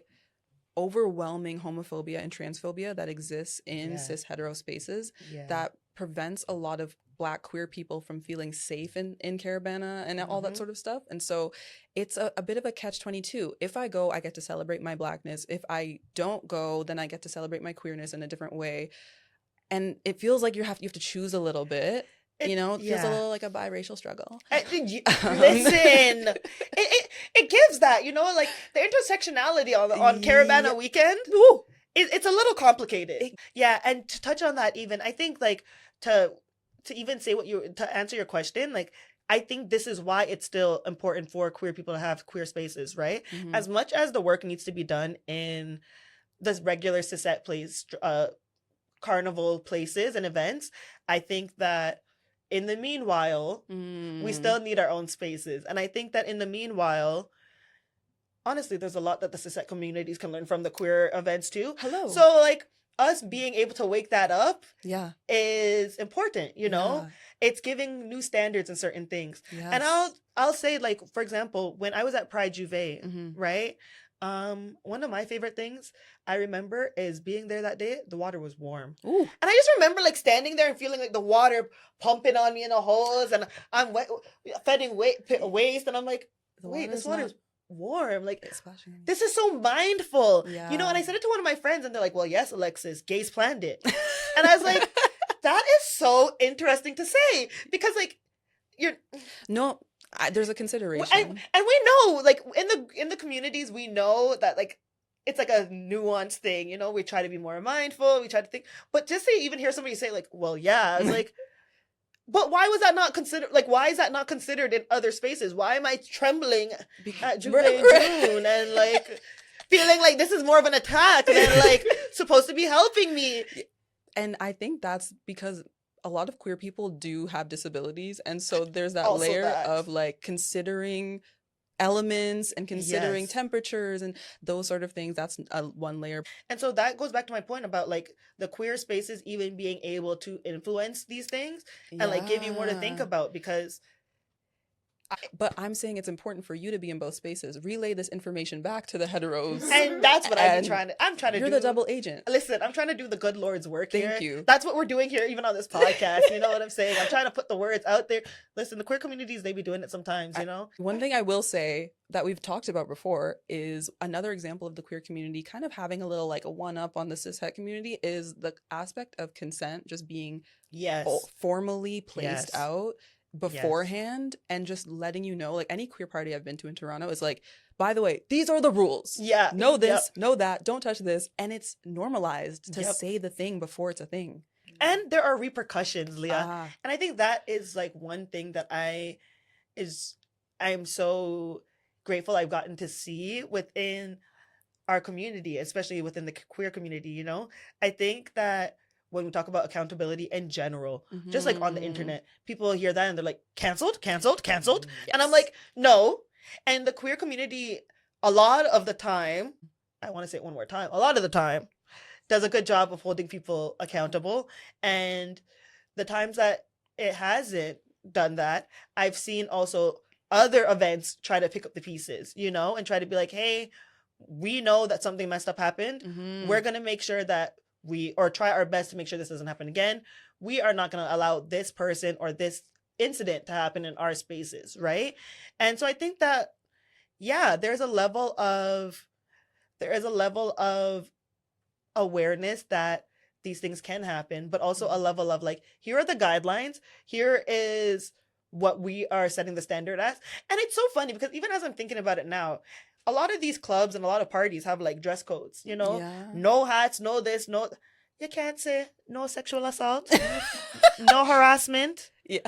[SPEAKER 1] overwhelming homophobia and transphobia that exists in cis hetero spaces that prevents a lot of Black queer people from feeling safe in Caribana and all that sort of stuff. And so it's a bit of a catch-22. If I go, I get to celebrate my Blackness. If I don't go, then I get to celebrate my queerness in a different way. And it feels like you have to choose a little bit. It feels a little like a biracial struggle.
[SPEAKER 2] Listen, it gives that, you know, like the intersectionality on Caribana weekend.
[SPEAKER 1] Ooh.
[SPEAKER 2] It's a little complicated. And to touch on that, even I think like to even say to answer your question, like I think this is why it's still important for queer people to have queer spaces, right? As much as the work needs to be done in this regular cishet place, carnival places and events, I think that in the meanwhile, we still need our own spaces. And I think that in the meanwhile, honestly, there's a lot that the cishet communities can learn from the queer events too.
[SPEAKER 1] Hello.
[SPEAKER 2] So like, us being able to wake that up
[SPEAKER 1] Yeah.
[SPEAKER 2] is important, you know?
[SPEAKER 1] Yeah.
[SPEAKER 2] It's giving new standards in certain things.
[SPEAKER 1] Yes.
[SPEAKER 2] And I'll say, like, for example, when I was at Pride Juve, right? One of my favorite things I remember is being there that day, the water was warm.
[SPEAKER 1] Ooh.
[SPEAKER 2] And I just remember like standing there and feeling like the water pumping on me in a hose, and I'm fetting waste, and I'm like, wait, this water's warm. Like, this is so mindful.
[SPEAKER 1] Yeah.
[SPEAKER 2] You know, and I said it to one of my friends, and they're like, well, yes, Alexis, gays planned it. And I was like, that is so interesting to say, because like
[SPEAKER 1] there's a consideration,
[SPEAKER 2] and we know, like, in the communities, we know that like it's like a nuanced thing, you know. We try to be more mindful, we try to think, but just to even hear somebody say like, well, yeah, it's like, but why was that not considered? Like, why is that not considered in other spaces? Why am I trembling at June and like feeling like this is more of an attack than like supposed to be helping me?
[SPEAKER 1] And I think that's because a lot of queer people do have disabilities, and so there's that layer of like considering elements and considering temperatures and those sort of things. That's one layer. And so that goes back to my point about like the queer spaces even being able to influence these things and like give you more to think about, because but I'm saying it's important for you to be in both spaces. Relay this information back to the heteros. And that's what I'm trying to do. You're the double agent. Listen, I'm trying to do the good Lord's work here. Thank you. That's what we're doing here, even on this podcast. You know what I'm saying? I'm trying to put the words out there. Listen, the queer communities, they be doing it sometimes, you know? One thing I will say that we've talked about before is another example of the queer community kind of having a little like a one-up on the cishet community is the aspect of consent just being formally placed out beforehand, and just letting you know, like any queer party I've been to in Toronto is like, by the way, these are the rules. Yeah. Know this, know that, don't touch this. And it's normalized to say the thing before it's a thing. And there are repercussions, Leah. And I think that is like one thing that I'm so grateful I've gotten to see within our community, especially within the queer community, you know? I think that when we talk about accountability in general, just like on the internet, people hear that and they're like, canceled. Yes. And I'm like, no. And the queer community, a lot of the time, I want to say it one more time, a lot of the time, does a good job of holding people accountable. And the times that it hasn't done that, I've seen also other events try to pick up the pieces, you know, and try to be like, hey, we know that something messed up happened. We're going to make sure that or try our best to make sure this doesn't happen again. We are not going to allow this person or this incident to happen in our spaces, right? And so I think that, there's a level of awareness that these things can happen, but also a level of like, here are the guidelines. Here is what we are setting the standard as. And it's so funny because even as I'm thinking about it now, a lot of these clubs and a lot of parties have like dress codes, you know, no hats, no this, no, you can't say no sexual assault, no harassment. Yeah.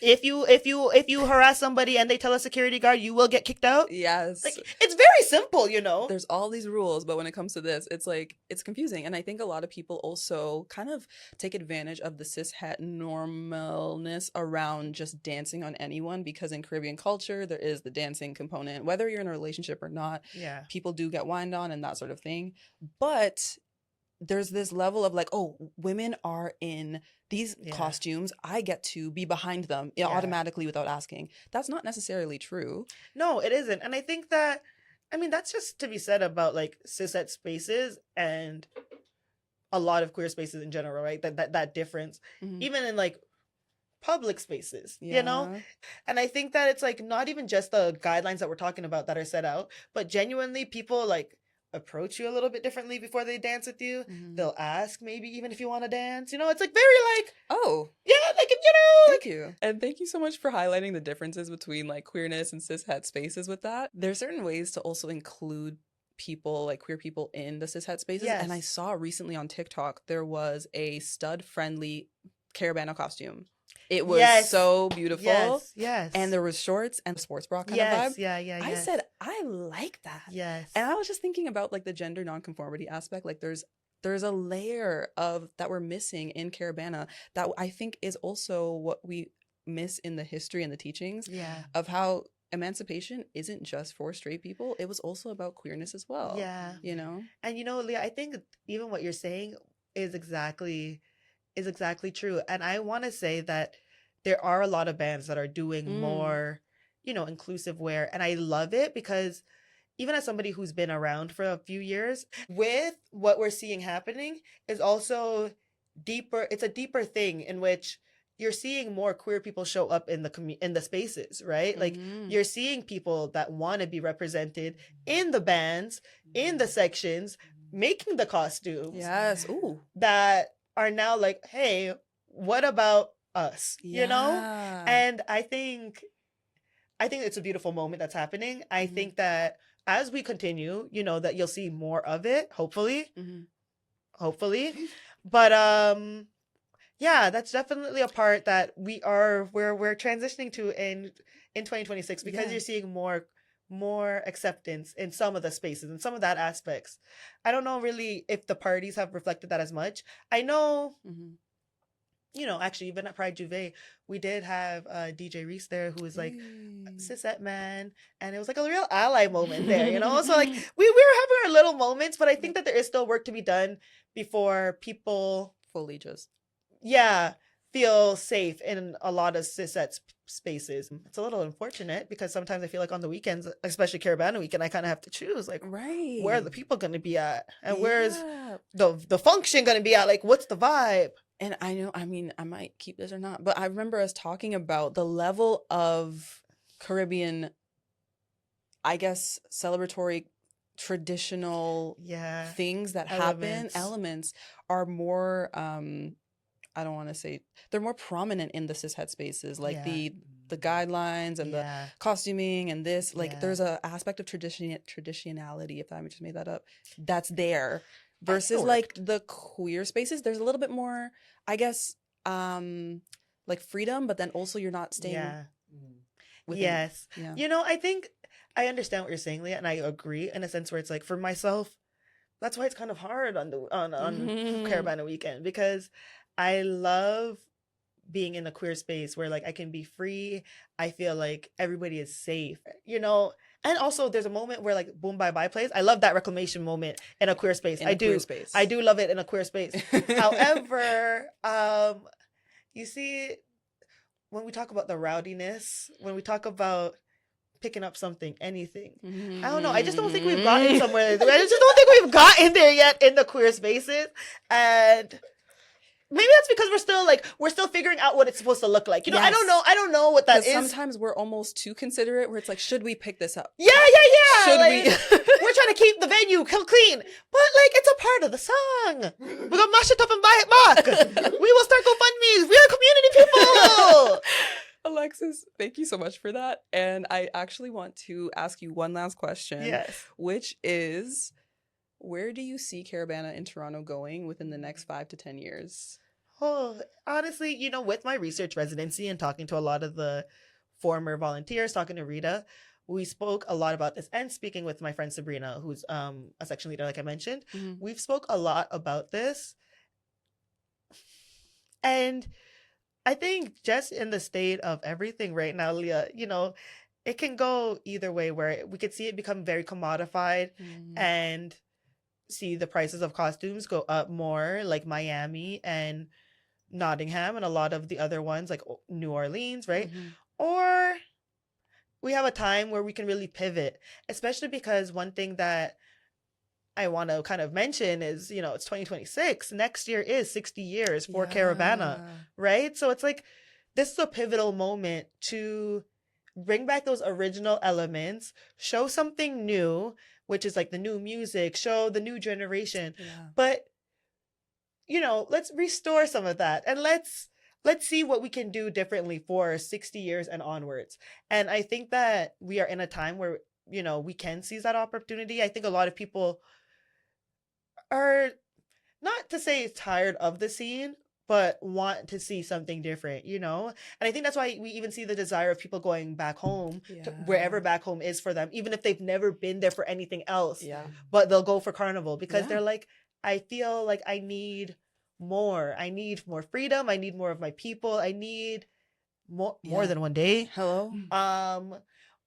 [SPEAKER 1] If you harass somebody and they tell a security guard, you will get kicked out. Yes. Like, it's very simple, you know. There's all these rules, but when it comes to this, it's like, it's confusing. And I think a lot of people also kind of take advantage of the cishet normalness around just dancing on anyone, because in Caribbean culture, there is the dancing component, whether you're in a relationship or not. Yeah. People do get wined on and that sort of thing. But there's this level of like, oh, women are in these costumes, I get to be behind them automatically without asking. That's not necessarily true. No, it isn't. And I think that, I mean, that's just to be said about like cishet spaces and a lot of queer spaces in general, right? That difference, even in like public spaces, you know? And I think that it's like not even just the guidelines that we're talking about that are set out, but genuinely people like approach you a little bit differently before they dance with you. They'll ask maybe even if you want to dance, you know. It's like very like, oh yeah, like, you know, thank you. And thank you so much for highlighting the differences between like queerness and cishet spaces with that. There's certain ways to also include people, like queer people, in the cishet spaces. And I saw recently on TikTok there was a stud friendly Caribana costume. It was so beautiful. Yes. And there was shorts and sports bra kind of vibe. Yeah. I said, I like that. Yes. And I was just thinking about like the gender nonconformity aspect. Like there's a layer of that we're missing in Caribana that I think is also what we miss in the history and the teachings of how emancipation isn't just for straight people. It was also about queerness as well.
[SPEAKER 2] Yeah.
[SPEAKER 1] You know?
[SPEAKER 2] And Leah, I think even what you're saying is exactly true. And I want to say that there are a lot of bands that are doing more, inclusive wear. And I love it because even as somebody who's been around for a few years, with what we're seeing happening is also deeper. It's a deeper thing in which you're seeing more queer people show up in the spaces, right? Like you're seeing people that want to be represented in the bands, in the sections, making the costumes.
[SPEAKER 1] Yes. Ooh.
[SPEAKER 2] That are now like, hey, what about us? And I think it's a beautiful moment that's happening. I think that as we continue, that you'll see more of it, hopefully. But yeah, that's definitely a part that we're transitioning to in 2026, because you're seeing more acceptance in some of the spaces and some of that aspects. I don't know really if the parties have reflected that as much. I know, actually, even at Pride Juve, we did have DJ Reese there, who was like cishet man, and it was like a real ally moment there, So like we were having our little moments, but I think that there is still work to be done before people
[SPEAKER 1] fully just
[SPEAKER 2] feel safe in a lot of cishet spaces. It's a little unfortunate because sometimes I feel like on the weekends, especially Caribana weekend, I kind of have to choose like where are the people going to be at, and where's the function going to be at, like what's the vibe.
[SPEAKER 1] And I know, I mean, I might keep this or not, but I remember us talking about the level of Caribbean, I guess, celebratory, traditional things that elements are more, I don't want to say, they're more prominent in the cishet spaces, like the guidelines and the costuming and this, like there's a aspect of traditionality, if I just made that up, that's there. Versus like the queer spaces, there's a little bit more, I guess, like freedom, but then also you're not staying. Within,
[SPEAKER 2] I think I understand what you're saying, Leah, and I agree in a sense where it's like for myself, that's why it's kind of hard on Caribana weekend, because I love being in a queer space where like I can be free. I feel like everybody is safe, And also there's a moment where like Boom Bye Bye plays. I love that reclamation moment in a queer space. I do love it in a queer space. However, you see, when we talk about the rowdiness, when we talk about picking up something, anything, I don't know. I just don't think we've gotten somewhere. I just don't think we've gotten there yet in the queer spaces. And maybe that's because we're still figuring out what it's supposed to look like. I don't know what that is.
[SPEAKER 1] Sometimes we're almost too considerate, where it's like, should we pick this up?
[SPEAKER 2] Yeah.
[SPEAKER 1] Should
[SPEAKER 2] we? We're trying to keep the venue clean, but like it's a part of the song. We're gonna mash it up and buy it back. We will start GoFundMe's. We are community people.
[SPEAKER 1] Alexis, thank you so much for that. And I actually want to ask you one last question.
[SPEAKER 2] Yes.
[SPEAKER 1] Which is, where do you see Caribana in Toronto going within the next 5 to 10 years?
[SPEAKER 2] Oh, honestly, with my research residency and talking to a lot of the former volunteers, talking to Rita, we spoke a lot about this, and speaking with my friend Sabrina, who's a section leader, like I mentioned, we've spoke a lot about this. And I think just in the state of everything right now, Leah, it can go either way, where we could see it become very commodified and see the prices of costumes go up more, like Miami and Nottingham and a lot of the other ones like New Orleans, right? Or we have a time where we can really pivot, especially because one thing that I want to kind of mention is, it's 2026. Next year is 60 years for Caribana, right? So it's like, this is a pivotal moment to bring back those original elements, show something new, which is like the new music, show the new generation. But, let's restore some of that, and let's see what we can do differently for 60 years and onwards. And I think that we are in a time where, we can seize that opportunity. I think a lot of people are, not to say tired of the scene, but want to see something different, And I think that's why we even see the desire of people going back home to wherever back home is for them, even if they've never been there for anything else. But they'll go for Carnival because they're like, I feel like I need more. I need more freedom. I need more of my people. I need more than one day.
[SPEAKER 1] Hello.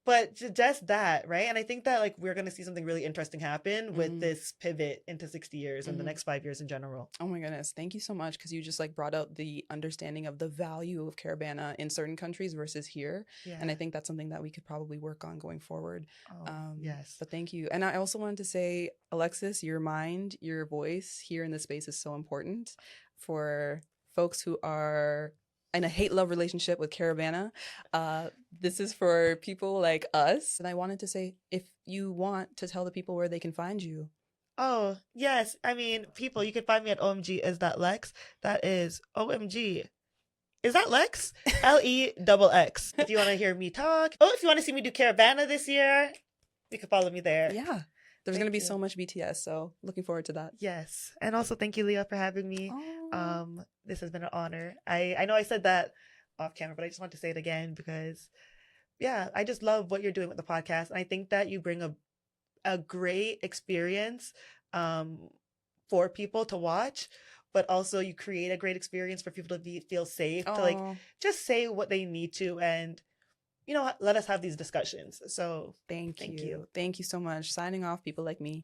[SPEAKER 2] But just that, right? And I think that like we're going to see something really interesting happen with
[SPEAKER 1] Mhm.
[SPEAKER 2] this pivot into 60 years and the
[SPEAKER 1] Mhm.
[SPEAKER 2] next 5 years in general.
[SPEAKER 1] Oh my goodness. Thank you so much, because you just like brought out the understanding of the value of Caribana in certain countries versus here.
[SPEAKER 2] Yeah.
[SPEAKER 1] And I think that's something that we could probably work on going forward.
[SPEAKER 2] Oh, yes.
[SPEAKER 1] But thank you. And I also wanted to say, Alexis, your mind, your voice here in this space is so important for folks who are in a hate-love relationship with Caribana. This is for people like us. And I wanted to say, if you want to tell the people where they can find you.
[SPEAKER 2] Oh, yes. I mean, people, you can find me at OMG is that Lex. That is OMG. Is that Lex? LEXX. If you want to hear me talk. Oh, if you want to see me do Caribana this year, you can follow me there.
[SPEAKER 1] Yeah. There's going to
[SPEAKER 2] Thank
[SPEAKER 1] be
[SPEAKER 2] you.
[SPEAKER 1] so much BTS, so looking forward to that.
[SPEAKER 2] Yes. And also thank you, Leah, for having me.
[SPEAKER 1] Oh.
[SPEAKER 2] This has been an honor. I know I said that off camera, but I just want to say it again because yeah, I just love what you're doing with the podcast. And I think that you bring a great experience for people to watch, but also you create a great experience for people to feel safe to like just say what they need to, and you know, let us have these discussions. So
[SPEAKER 1] thank you so much. Signing off, people like me.